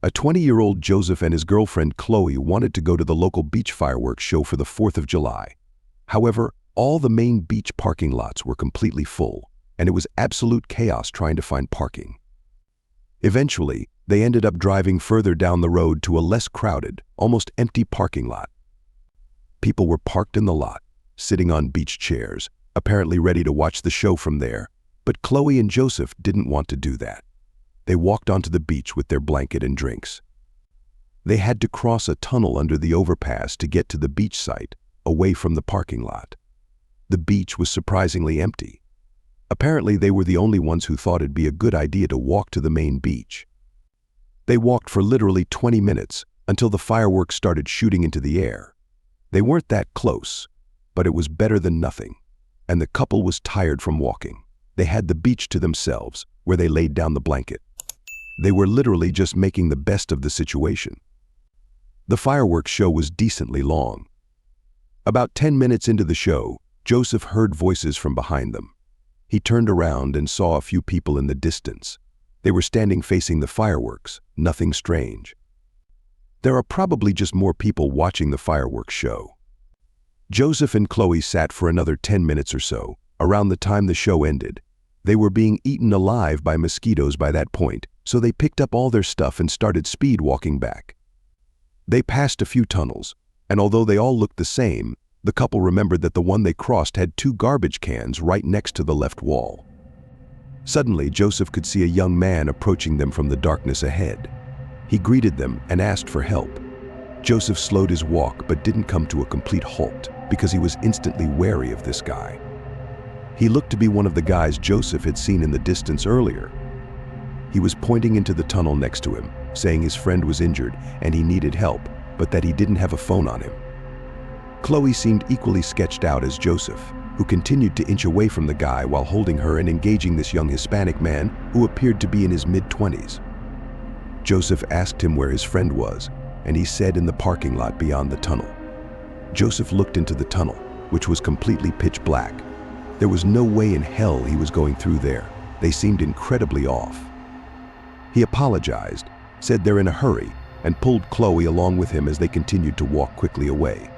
A 20-year-old Joseph and his girlfriend Chloe wanted to go to the local beach fireworks show for the 4th of July. However, all the main beach parking lots were completely full, and it was absolute chaos trying to find parking. Eventually, they ended up driving further down the road to a less crowded, almost empty parking lot. People were parked in the lot, sitting on beach chairs, apparently ready to watch the show from there, but Chloe and Joseph didn't want to do that. They walked onto the beach with their blanket and drinks. They had to cross a tunnel under the overpass to get to the beach site, away from the parking lot. The beach was surprisingly empty. Apparently, they were the only ones who thought it'd be a good idea to walk to the main beach. They walked for literally 20 minutes until the fireworks started shooting into the air. They weren't that close, but it was better than nothing, and the couple was tired from walking. They had the beach to themselves, where they laid down the blanket. They were literally just making the best of the situation. The fireworks show was decently long. About 10 minutes into the show, Joseph heard voices from behind them. He turned around and saw a few people in the distance. They were standing facing the fireworks, nothing strange. There are probably just more people watching the fireworks show. Joseph and Chloe sat for another 10 minutes or so. Around the time the show ended, they were being eaten alive by mosquitoes by that point, so they picked up all their stuff and started speed walking back. They passed a few tunnels, and although they all looked the same, the couple remembered that the one they crossed had 2 garbage cans right next to the left wall. Suddenly, Joseph could see a young man approaching them from the darkness ahead. He greeted them and asked for help. Joseph slowed his walk but didn't come to a complete halt because he was instantly wary of this guy. He looked to be one of the guys Joseph had seen in the distance earlier. He was pointing into the tunnel next to him, saying his friend was injured and he needed help, but that he didn't have a phone on him. Chloe seemed equally sketched out as Joseph, who continued to inch away from the guy while holding her and engaging this young Hispanic man who appeared to be in his mid-20s. Joseph asked him where his friend was, and he said in the parking lot beyond the tunnel. Joseph looked into the tunnel, which was completely pitch black. There was no way in hell he was going through there. They seemed incredibly off. He apologized, said they're in a hurry, and pulled Chloe along with him as they continued to walk quickly away.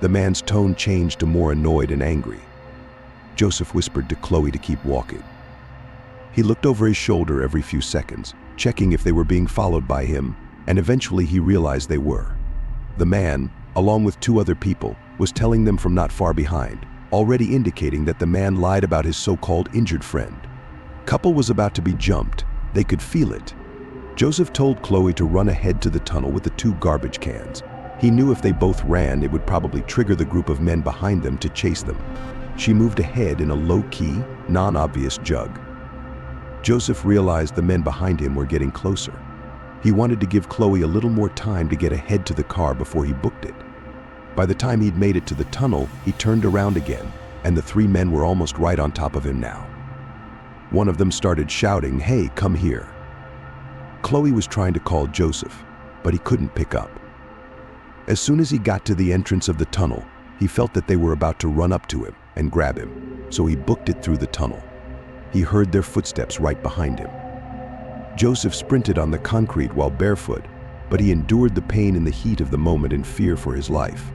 The man's tone changed to more annoyed and angry. Joseph whispered to Chloe to keep walking. He looked over his shoulder every few seconds, checking if they were being followed by him, and eventually he realized they were. The man, along with 2 other people, was telling them from not far behind, already indicating that the man lied about his so-called injured friend. Couple was about to be jumped. They could feel it. Joseph told Chloe to run ahead to the tunnel with the 2 garbage cans. He knew if they both ran, it would probably trigger the group of men behind them to chase them. She moved ahead in a low-key, non-obvious jog. Joseph realized the men behind him were getting closer. He wanted to give Chloe a little more time to get ahead to the car before he booked it. By the time he'd made it to the tunnel, he turned around again, and the 3 men were almost right on top of him now. One of them started shouting, "Hey, come here." Chloe was trying to call Joseph, but he couldn't pick up. As soon as he got to the entrance of the tunnel, he felt that they were about to run up to him and grab him, so he booked it through the tunnel. He heard their footsteps right behind him. Joseph sprinted on the concrete while barefoot, but he endured the pain in the heat of the moment in fear for his life.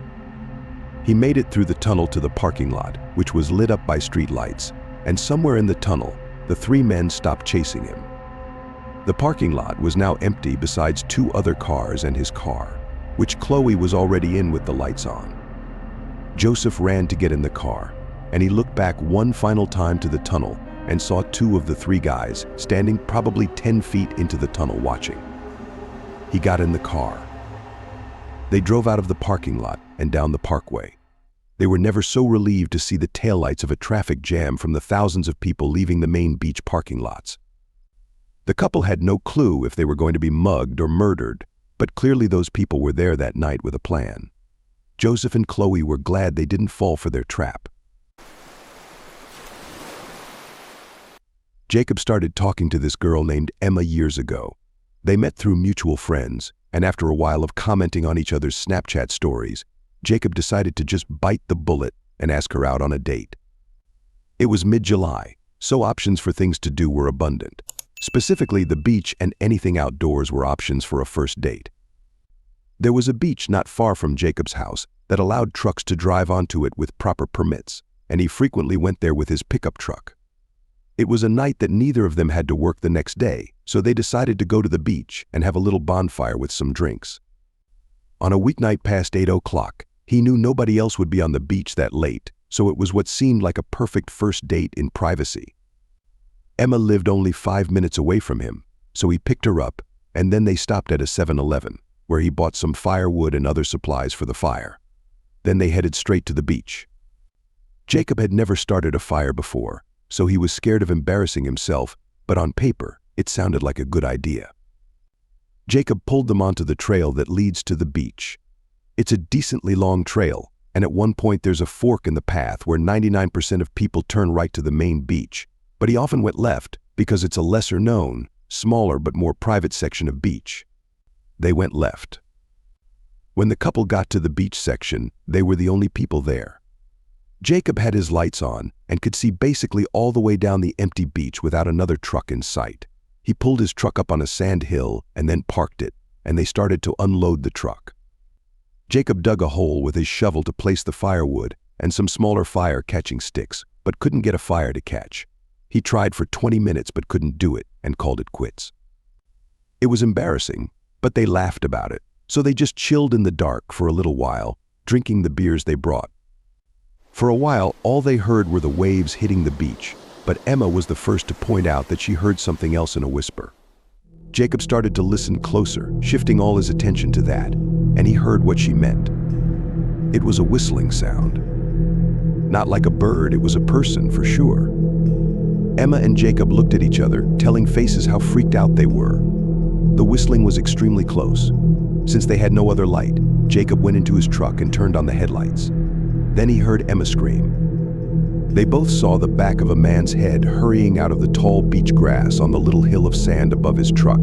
He made it through the tunnel to the parking lot, which was lit up by street lights, and somewhere in the tunnel, the 3 men stopped chasing him. The parking lot was now empty besides 2 other cars and his car, which Chloe was already in with the lights on. Joseph ran to get in the car, and he looked back one final time to the tunnel and saw 2 of the 3 guys standing probably 10 feet into the tunnel watching. He got in the car. They drove out of the parking lot and down the parkway. They were never so relieved to see the taillights of a traffic jam from the thousands of people leaving the main beach parking lots. The couple had no clue if they were going to be mugged or murdered, but clearly those people were there that night with a plan. Joseph and Chloe were glad they didn't fall for their trap. Jacob started talking to this girl named Emma years ago. They met through mutual friends, and after a while of commenting on each other's Snapchat stories, Jacob decided to just bite the bullet and ask her out on a date. It was mid-July, so options for things to do were abundant. Specifically, the beach and anything outdoors were options for a first date. There was a beach not far from Jacob's house that allowed trucks to drive onto it with proper permits, and he frequently went there with his pickup truck. It was a night that neither of them had to work the next day, so they decided to go to the beach and have a little bonfire with some drinks. On a weeknight past 8 o'clock, he knew nobody else would be on the beach that late, so it was what seemed like a perfect first date in privacy. Emma lived only 5 minutes away from him, so he picked her up, and then they stopped at a 7-Eleven, where he bought some firewood and other supplies for the fire. Then they headed straight to the beach. Jacob had never started a fire before, so he was scared of embarrassing himself, but on paper, it sounded like a good idea. Jacob pulled them onto the trail that leads to the beach. It's a decently long trail, and at one point there's a fork in the path where 99% of people turn right to the main beach, but he often went left because it's a lesser-known, smaller but more private section of beach. They went left. When the couple got to the beach section, they were the only people there. Jacob had his lights on and could see basically all the way down the empty beach without another truck in sight. He pulled his truck up on a sand hill and then parked it, and they started to unload the truck. Jacob dug a hole with his shovel to place the firewood and some smaller fire-catching sticks, but couldn't get a fire to catch. He tried for 20 minutes but couldn't do it and called it quits. It was embarrassing, but they laughed about it, so they just chilled in the dark for a little while, drinking the beers they brought. For a while, all they heard were the waves hitting the beach, but Emma was the first to point out that she heard something else in a whisper. Jacob started to listen closer, shifting all his attention to that, and he heard what she meant. It was a whistling sound. Not like a bird, it was a person for sure. Emma and Jacob looked at each other, telling faces how freaked out they were. The whistling was extremely close. Since they had no other light, Jacob went into his truck and turned on the headlights. Then he heard Emma scream. They both saw the back of a man's head hurrying out of the tall beach grass on the little hill of sand above his truck.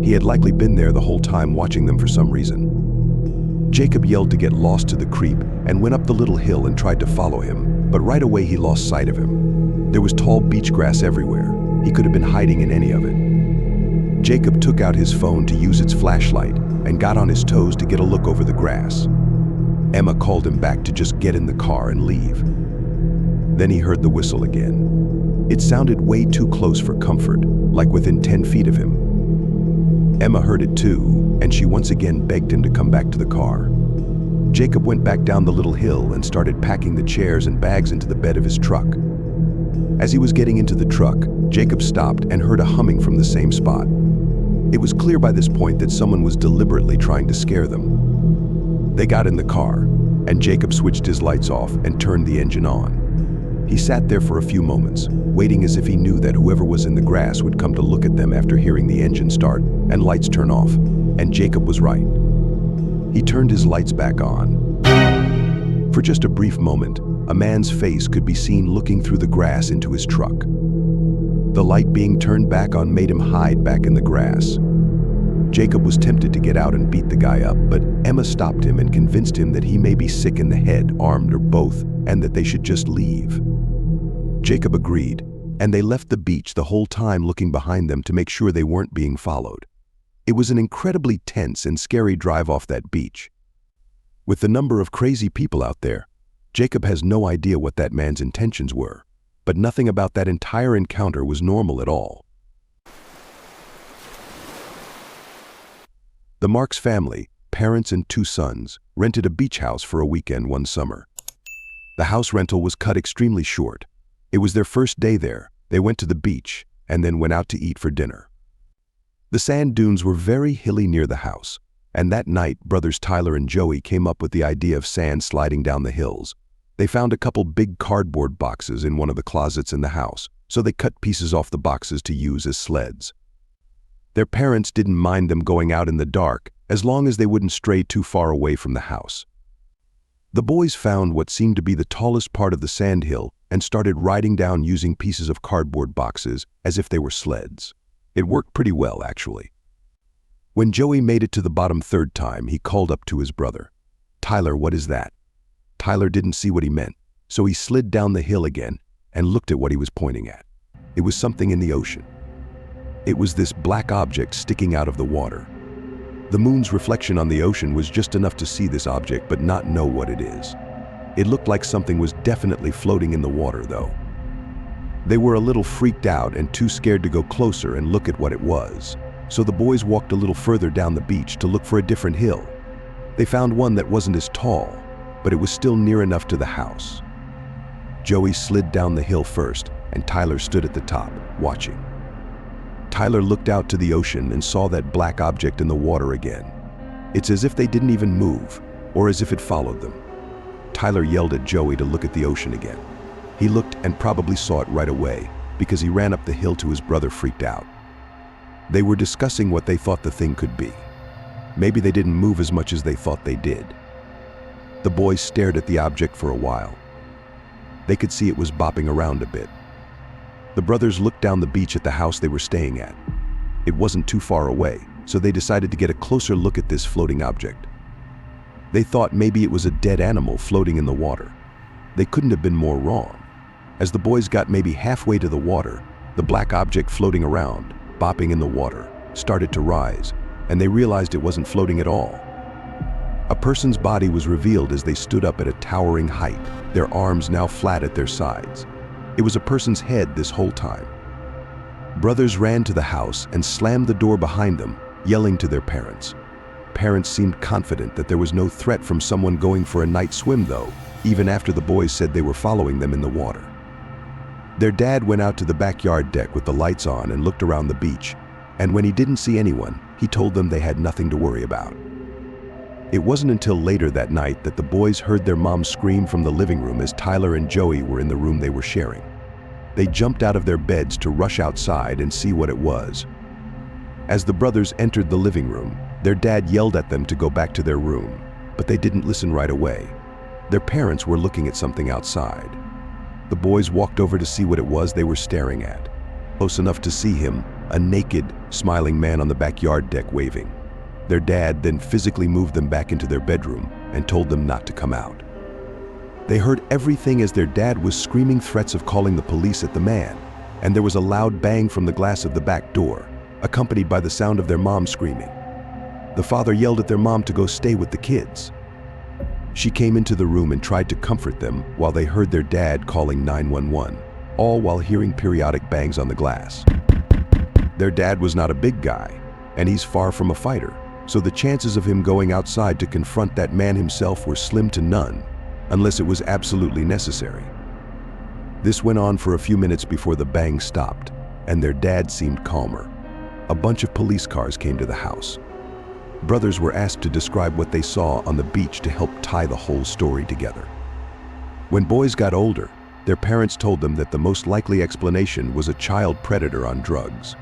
He had likely been there the whole time watching them for some reason. Jacob yelled to get lost to the creep and went up the little hill and tried to follow him, but right away he lost sight of him. There was tall beach grass everywhere. He could have been hiding in any of it. Jacob took out his phone to use its flashlight and got on his toes to get a look over the grass. Emma called him back to just get in the car and leave. Then he heard the whistle again. It sounded way too close for comfort, like within 10 feet of him. Emma heard it too, and she once again begged him to come back to the car. Jacob went back down the little hill and started packing the chairs and bags into the bed of his truck. As he was getting into the truck, Jacob stopped and heard a humming from the same spot. It was clear by this point that someone was deliberately trying to scare them. They got in the car, and Jacob switched his lights off and turned the engine on. He sat there for a few moments, waiting as if he knew that whoever was in the grass would come to look at them after hearing the engine start and lights turn off, and Jacob was right. He turned his lights back on. For just a brief moment, a man's face could be seen looking through the grass into his truck. The light being turned back on made him hide back in the grass. Jacob was tempted to get out and beat the guy up, but Emma stopped him and convinced him that he may be sick in the head, armed, or both, and that they should just leave. Jacob agreed, and they left the beach the whole time looking behind them to make sure they weren't being followed. It was an incredibly tense and scary drive off that beach. With the number of crazy people out there, Jacob has no idea what that man's intentions were, but nothing about that entire encounter was normal at all. The Marks family, parents and 2 sons, rented a beach house for a weekend one summer. The house rental was cut extremely short. It was their first day there. They went to the beach and then went out to eat for dinner. The sand dunes were very hilly near the house, and that night brothers Tyler and Joey came up with the idea of sand sliding down the hills. They found a couple big cardboard boxes in one of the closets in the house, so they cut pieces off the boxes to use as sleds. Their parents didn't mind them going out in the dark as long as they wouldn't stray too far away from the house. The boys found what seemed to be the tallest part of the sand hill and started riding down using pieces of cardboard boxes as if they were sleds. It worked pretty well, actually. When Joey made it to the bottom 3rd time, he called up to his brother. "Tyler, what is that?" Tyler didn't see what he meant, so he slid down the hill again and looked at what he was pointing at. It was something in the ocean. It was this black object sticking out of the water. The moon's reflection on the ocean was just enough to see this object but not know what it is. It looked like something was definitely floating in the water, though. They were a little freaked out and too scared to go closer and look at what it was. So the boys walked a little further down the beach to look for a different hill. They found one that wasn't as tall, but it was still near enough to the house. Joey slid down the hill first, and Tyler stood at the top, watching. Tyler looked out to the ocean and saw that black object in the water again. It's as if they didn't even move, or as if it followed them. Tyler yelled at Joey to look at the ocean again. He looked and probably saw it right away, because he ran up the hill to his brother, freaked out. They were discussing what they thought the thing could be. Maybe they didn't move as much as they thought they did. The boys stared at the object for a while. They could see it was bopping around a bit. The brothers looked down the beach at the house they were staying at. It wasn't too far away, so they decided to get a closer look at this floating object. They thought maybe it was a dead animal floating in the water. They couldn't have been more wrong. As the boys got maybe halfway to the water, the black object floating around, bopping in the water, started to rise, and they realized it wasn't floating at all. A person's body was revealed as they stood up at a towering height, their arms now flat at their sides. It was a person's head this whole time. Brothers ran to the house and slammed the door behind them, yelling to their parents. Parents seemed confident that there was no threat from someone going for a night swim, though, even after the boys said they were following them in the water. Their dad went out to the backyard deck with the lights on and looked around the beach, and when he didn't see anyone, he told them they had nothing to worry about. It wasn't until later that night that the boys heard their mom scream from the living room as Tyler and Joey were in the room they were sharing. They jumped out of their beds to rush outside and see what it was. As the brothers entered the living room, their dad yelled at them to go back to their room, but they didn't listen right away. Their parents were looking at something outside. The boys walked over to see what it was they were staring at. Close enough to see him, a naked, smiling man on the backyard deck waving. Their dad then physically moved them back into their bedroom and told them not to come out. They heard everything as their dad was screaming threats of calling the police at the man, and there was a loud bang from the glass of the back door, accompanied by the sound of their mom screaming. The father yelled at their mom to go stay with the kids. She came into the room and tried to comfort them while they heard their dad calling 911, all while hearing periodic bangs on the glass. Their dad was not a big guy, and he's far from a fighter, so the chances of him going outside to confront that man himself were slim to none, unless it was absolutely necessary. This went on for a few minutes before the bang stopped, and their dad seemed calmer. A bunch of police cars came to the house. Brothers were asked to describe what they saw on the beach to help tie the whole story together. When boys got older, their parents told them that the most likely explanation was a child predator on drugs.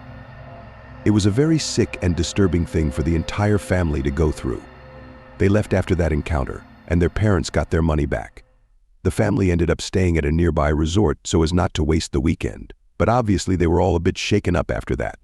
It was a very sick and disturbing thing for the entire family to go through. They left after that encounter, and their parents got their money back. The family ended up staying at a nearby resort so as not to waste the weekend, but obviously they were all a bit shaken up after that.